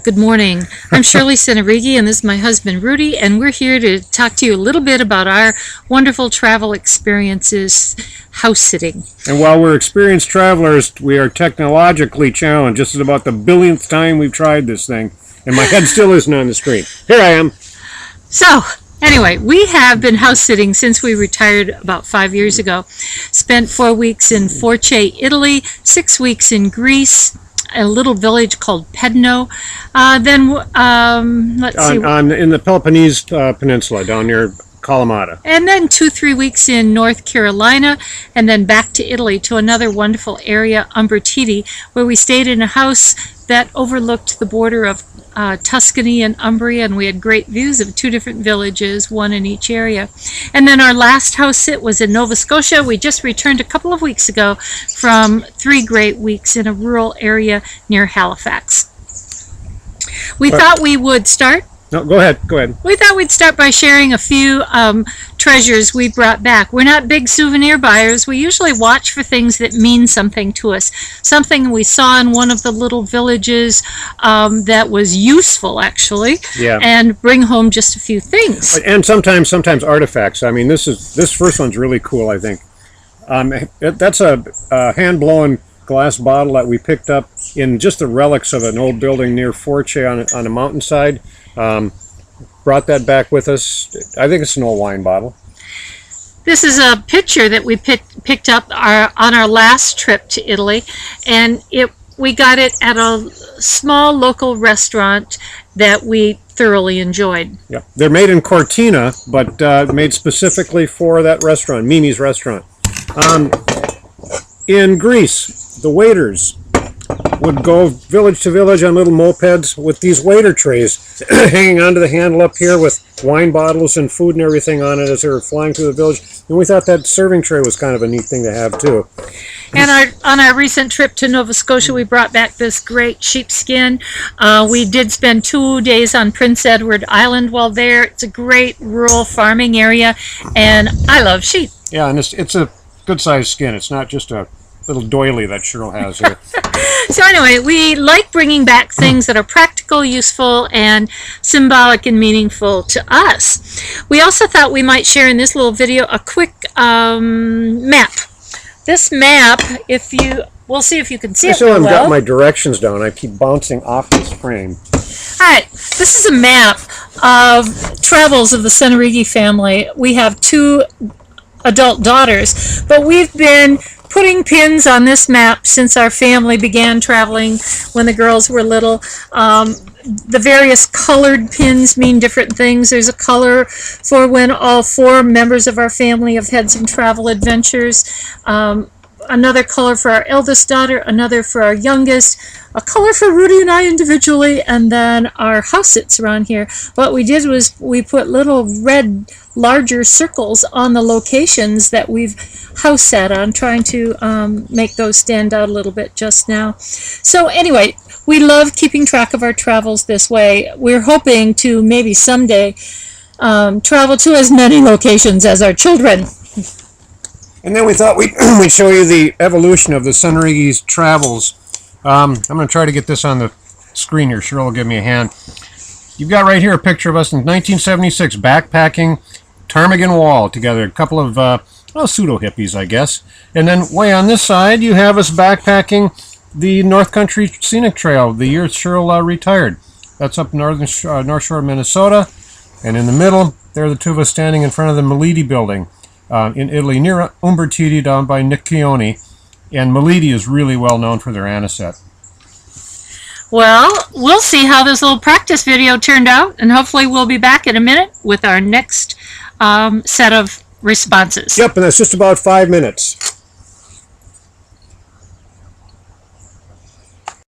Good morning. I'm Shirley Senerigi, and this is my husband Rudy, and we're here to talk to you a little bit about our wonderful travel experiences house sitting. And while we're experienced travelers, we are technologically challenged. This is about the billionth time we've tried this thing, and my head still isn't on the screen. Here I am. So, anyway, we have been house sitting since we retired about 5 years ago. Spent 4 weeks in Forche, Italy, 6 weeks in Greece, a little village called Pedno. In the Peloponnese Peninsula, down near Kalamata. And then 2-3 weeks in North Carolina, and then back to Italy to another wonderful area, Umbertidi, where we stayed in a house that overlooked the border of Tuscany and Umbria, and we had great views of 2 different villages, one in each area. And then our last house sit was in Nova Scotia. We just returned a couple of weeks ago from 3 great weeks in a rural area near Halifax. We thought we would start. No, go ahead. We thought we'd start by sharing a few treasures we brought back. We're not big souvenir buyers. We usually watch for things that mean something to us. Something we saw in one of the little villages that was useful, actually, and bring home just a few things. And sometimes artifacts. I mean, this first one's really cool, I think. That's a hand-blown glass bottle that we picked up in just the relics of an old building near Forche on a mountainside. Brought that back with us. I think it's an old wine bottle. This is a picture that we picked up on our last trip to Italy, and we got it at a small local restaurant that we thoroughly enjoyed. Yeah, they're made in Cortina, but made specifically for that restaurant, Mimi's restaurant. In Greece, the waiters would go village to village on little mopeds with these waiter trays hanging onto the handle up here with wine bottles and food and everything on it as they were flying through the village. And we thought that serving tray was kind of a neat thing to have too. And on our recent trip to Nova Scotia, we brought back this great sheepskin. We did spend 2 days on Prince Edward Island while there. It's a great rural farming area, and I love sheep. Yeah, and it's a good-sized skin. It's not just a little doily that Cheryl has here. So anyway, we like bringing back things that are practical, useful, and symbolic and meaningful to us. We also thought we might share in this little video a quick map. This map, we'll see if you can see it I've well. got my directions down. I keep bouncing off this frame. All right, this is a map of travels of the Senerigi family. We have 2 adult daughters, but we've been putting pins on this map since our family began traveling when the girls were little. The various colored pins mean different things. There's a color for when all 4 members of our family have had some travel adventures. Another color for our eldest daughter, another for our youngest, a color for Rudy and I individually, and then our house sits around here. What we did was we put little red, larger circles on the locations that we've house sat on, trying to make those stand out a little bit just now. So anyway, we love keeping track of our travels this way. We're hoping to maybe someday travel to as many locations as our children. And then we thought we'd show you the evolution of the Senerigi's travels. I'm going to try to get this on the screen here. Cheryl will give me a hand. You've got right here a picture of us in 1976 backpacking Ptarmigan Wall together. A couple of pseudo-hippies, I guess. And then way on this side, you have us backpacking the North Country Scenic Trail the year Cheryl retired. That's up North Shore of Minnesota. And in the middle, there are the 2 of us standing in front of the Meliti building. In Italy, near Umbertidi, down by Niccione, and Meliti is really well known for their anisette. Well, we'll see how this little practice video turned out, and hopefully we'll be back in a minute with our next set of responses. Yep, and that's just about 5 minutes.